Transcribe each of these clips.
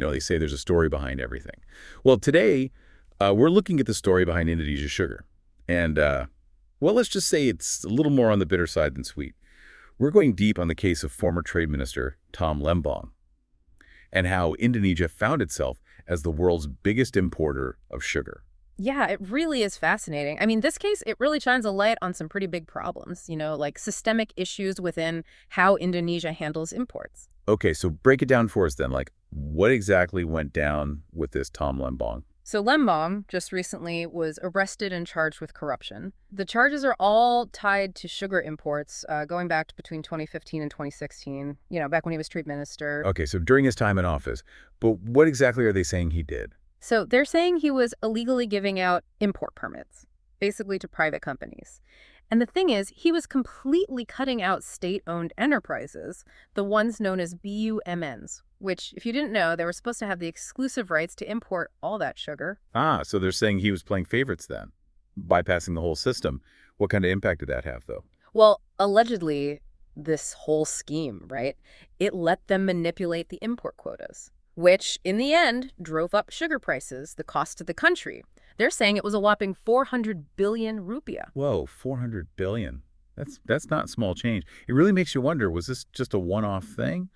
They say there's a story behind everything. Well, today, we're looking at the story behind Indonesia's sugar. And, well, let's just say it's a little more on the bitter side than sweet. We're going deep on the case of former Trade Minister Tom Lembong and how Indonesia found itself as the world's biggest importer of sugar. Yeah, it really is fascinating. I mean, this case, it really shines a light on some pretty big problems, like systemic issues within how Indonesia handles imports. Okay, so break it down for us then. Like, what exactly went down with this Tom Lembong? So Lembong just recently was arrested and charged with corruption. The charges are all tied to sugar imports going back to between 2015 and 2016, back when he was trade minister. Okay, so during his time in office. But what exactly are they saying he did? So they're saying he was illegally giving out import permits, basically to private companies. And the thing is, he was completely cutting out state-owned enterprises, the ones known as BUMNs, which, if you didn't know, they were supposed to have the exclusive rights to import all that sugar. Ah, so they're saying he was playing favorites then, bypassing the whole system. What kind of impact did that have, though? Well, allegedly, this whole scheme, right, it let them manipulate the import quotas, which, in the end, drove up sugar prices, the cost to the country. They're saying it was a whopping 400 billion rupiah. Whoa, 400 billion. That's not small change. It really makes you wonder, was this just a one-off thing?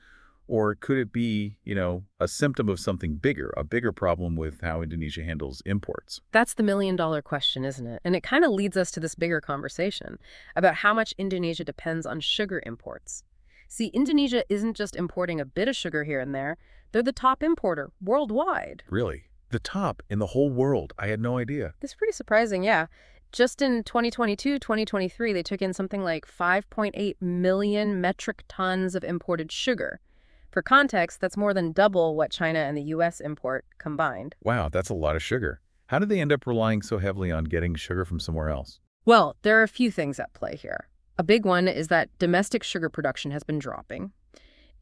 Or could it be, a symptom of something bigger, a bigger problem with how Indonesia handles imports? That's the million-dollar question, isn't it? And it kind of leads us to this bigger conversation about how much Indonesia depends on sugar imports. See, Indonesia isn't just importing a bit of sugar here and there. They're the top importer worldwide. Really? The top in the whole world? I had no idea. It's pretty surprising, yeah. Just in 2022, 2023, they took in something like 5.8 million metric tons of imported sugar. For context, that's more than double what China and the U.S. import combined. Wow, that's a lot of sugar. How did they end up relying so heavily on getting sugar from somewhere else? Well, there are a few things at play here. A big one is that domestic sugar production has been dropping.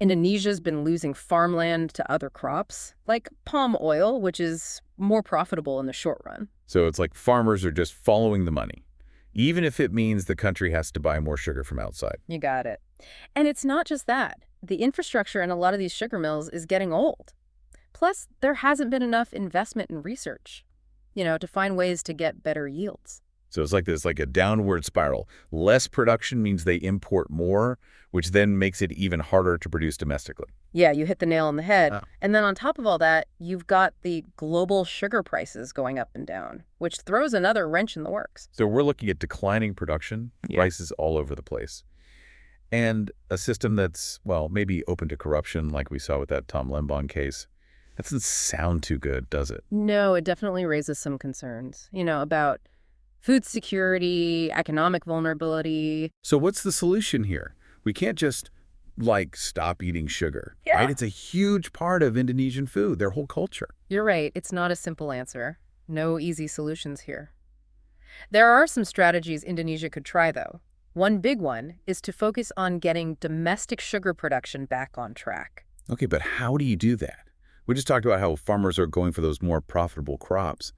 Indonesia's been losing farmland to other crops, like palm oil, which is more profitable in the short run. So it's like farmers are just following the money, even if it means the country has to buy more sugar from outside. You got it. And it's not just that. The infrastructure in a lot of these sugar mills is getting old. Plus, there hasn't been enough investment in research, to find ways to get better yields. So it's like this, like a downward spiral. Less production means they import more, which then makes it even harder to produce domestically. Yeah, you hit the nail on the head. Oh. And then on top of all that, you've got the global sugar prices going up and down, which throws another wrench in the works. So we're looking at declining production, prices all over the place. And a system that's, well, maybe open to corruption, like we saw with that Tom Lembong case. That doesn't sound too good, does it? No, it definitely raises some concerns, about food security, economic vulnerability. So what's the solution here? We can't just, stop eating sugar, right? It's a huge part of Indonesian food, their whole culture. You're right. It's not a simple answer. No easy solutions here. There are some strategies Indonesia could try, though. One big one is to focus on getting domestic sugar production back on track. Okay, but how do you do that? We just talked about how farmers are going for those more profitable crops.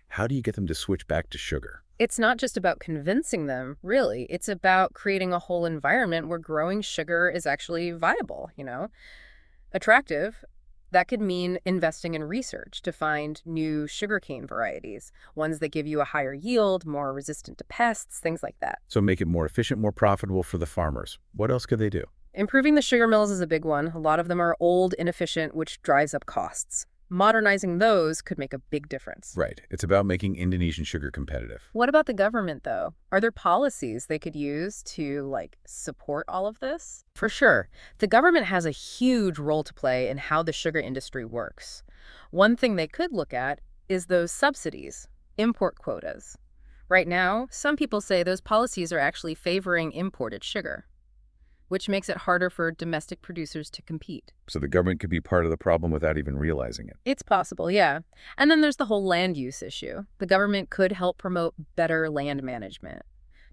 How do you get them to switch back to sugar? It's not just about convincing them, really. It's about creating a whole environment where growing sugar is actually viable, attractive. That could mean investing in research to find new sugarcane varieties, ones that give you a higher yield, more resistant to pests, things like that. So make it more efficient, more profitable for the farmers. What else could they do? Improving the sugar mills is a big one. A lot of them are old, inefficient, which drives up costs. Modernizing those could make a big difference. Right. It's about making Indonesian sugar competitive. What about the government, though? Are there policies they could use to, support all of this? For sure. The government has a huge role to play in how the sugar industry works. One thing they could look at is those subsidies, import quotas. Right now, some people say those policies are actually favoring imported sugar, which makes it harder for domestic producers to compete. So the government could be part of the problem without even realizing it. It's possible, yeah. And then there's the whole land use issue. The government could help promote better land management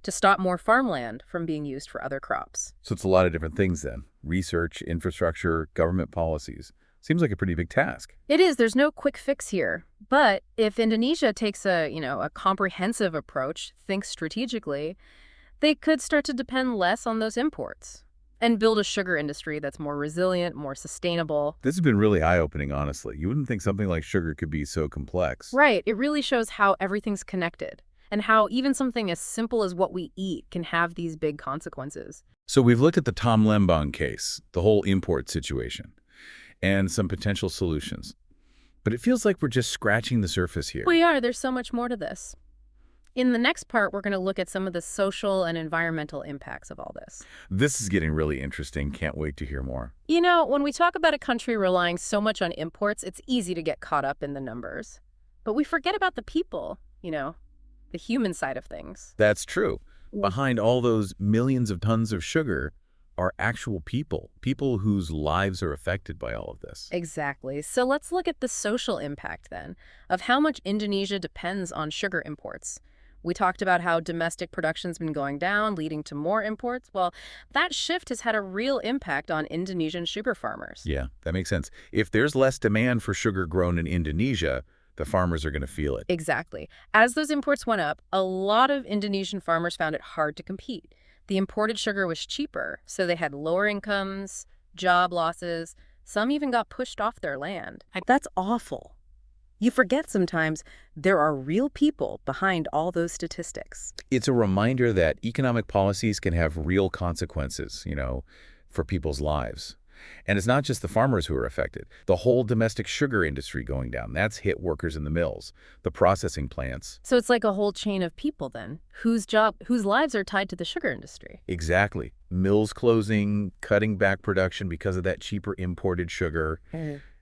to stop more farmland from being used for other crops. So it's a lot of different things then. Research, infrastructure, government policies. Seems like a pretty big task. It is. There's no quick fix here. But if Indonesia takes a comprehensive approach, thinks strategically, they could start to depend less on those imports. and build a sugar industry that's more resilient, more sustainable. This has been really eye-opening, honestly. You wouldn't think something like sugar could be so complex. Right, it really shows how everything's connected and how even something as simple as what we eat can have these big consequences. So we've looked at the Tom Lembong case, the whole import situation, and some potential solutions. But it feels like we're just scratching the surface here. We are, there's so much more to this. In the next part, we're going to look at some of the social and environmental impacts of all this. This is getting really interesting. Can't wait to hear more. You know, when we talk about a country relying so much on imports, it's easy to get caught up in the numbers. But we forget about the people, the human side of things. That's true. Behind all those millions of tons of sugar are actual people, people whose lives are affected by all of this. Exactly. So let's look at the social impact then of how much Indonesia depends on sugar imports. We talked about how domestic production's been going down, leading to more imports. Well, that shift has had a real impact on Indonesian sugar farmers. Yeah, that makes sense. If there's less demand for sugar grown in Indonesia, the farmers are going to feel it. Exactly. As those imports went up, a lot of Indonesian farmers found it hard to compete. The imported sugar was cheaper, so they had lower incomes, job losses. Some even got pushed off their land. That's awful. You forget sometimes there are real people behind all those statistics. It's a reminder that economic policies can have real consequences, for people's lives. And it's not just the farmers who are affected. The whole domestic sugar industry going down, that's hit workers in the mills, the processing plants. So it's like a whole chain of people then, whose lives are tied to the sugar industry. Exactly. Mills closing, cutting back production because of that cheaper imported sugar.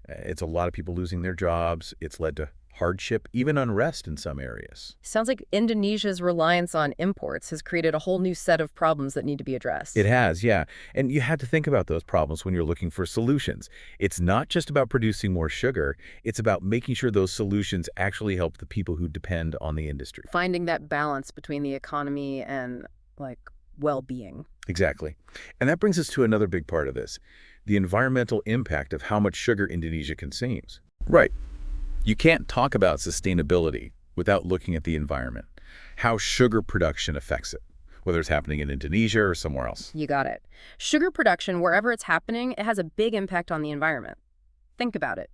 It's a lot of people losing their jobs. It's led to hardship, even unrest in some areas. Sounds like Indonesia's reliance on imports has created a whole new set of problems that need to be addressed. It has, yeah. And you have to think about those problems when you're looking for solutions. It's not just about producing more sugar. It's about making sure those solutions actually help the people who depend on the industry. Finding that balance between the economy and, well-being. Exactly. And that brings us to another big part of this, the environmental impact of how much sugar Indonesia consumes. Right. You can't talk about sustainability without looking at the environment, how sugar production affects it, whether it's happening in Indonesia or somewhere else. You got it. Sugar production, wherever it's happening, it has a big impact on the environment. Think about it.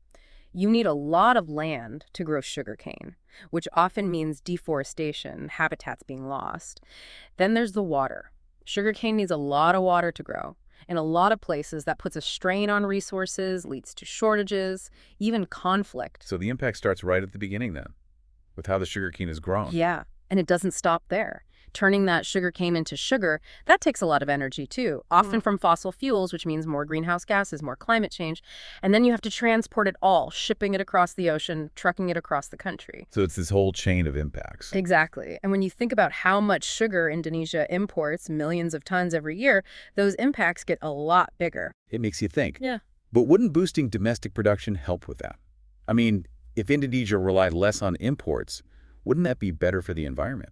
You need a lot of land to grow sugarcane, which often means deforestation, habitats being lost. Then there's the water. Sugarcane needs a lot of water to grow. In a lot of places, that puts a strain on resources, leads to shortages, even conflict. So the impact starts right at the beginning then, with how the sugarcane is grown. Yeah, and it doesn't stop there. Turning that sugarcane into sugar, that takes a lot of energy too, often from fossil fuels, which means more greenhouse gases, more climate change. And then you have to transport it all, shipping it across the ocean, trucking it across the country. So it's this whole chain of impacts. Exactly. And when you think about how much sugar Indonesia imports, millions of tons every year, those impacts get a lot bigger. It makes you think. Yeah. But wouldn't boosting domestic production help with that? I mean, if Indonesia relied less on imports, wouldn't that be better for the environment?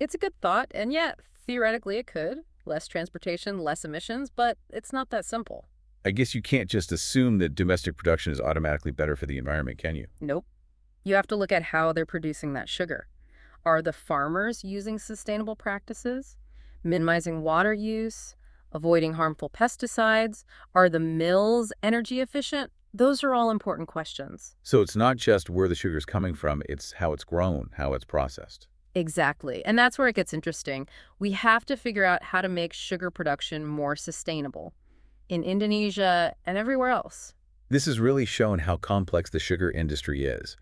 It's a good thought, and yeah, theoretically it could. Less transportation, less emissions, but it's not that simple. I guess you can't just assume that domestic production is automatically better for the environment, can you? Nope. You have to look at how they're producing that sugar. Are the farmers using sustainable practices? Minimizing water use? Avoiding harmful pesticides? Are the mills energy efficient? Those are all important questions. So it's not just where the sugar is coming from, it's how it's grown, how it's processed. Exactly. And that's where it gets interesting. We have to figure out how to make sugar production more sustainable in Indonesia and everywhere else. This has really shown how complex the sugar industry is.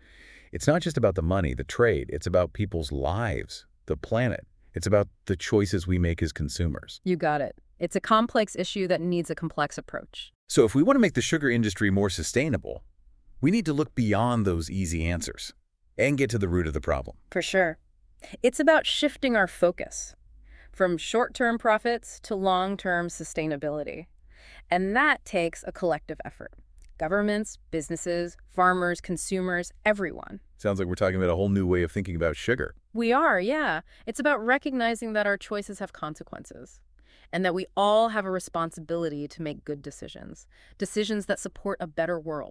It's not just about the money, the trade. It's about people's lives, the planet. It's about the choices we make as consumers. You got it. It's a complex issue that needs a complex approach. So if we want to make the sugar industry more sustainable, we need to look beyond those easy answers and get to the root of the problem. For sure. It's about shifting our focus from short-term profits to long-term sustainability. And that takes a collective effort. Governments, businesses, farmers, consumers, everyone. Sounds like we're talking about a whole new way of thinking about sugar. We are, yeah. It's about recognizing that our choices have consequences and that we all have a responsibility to make good decisions, decisions that support a better world.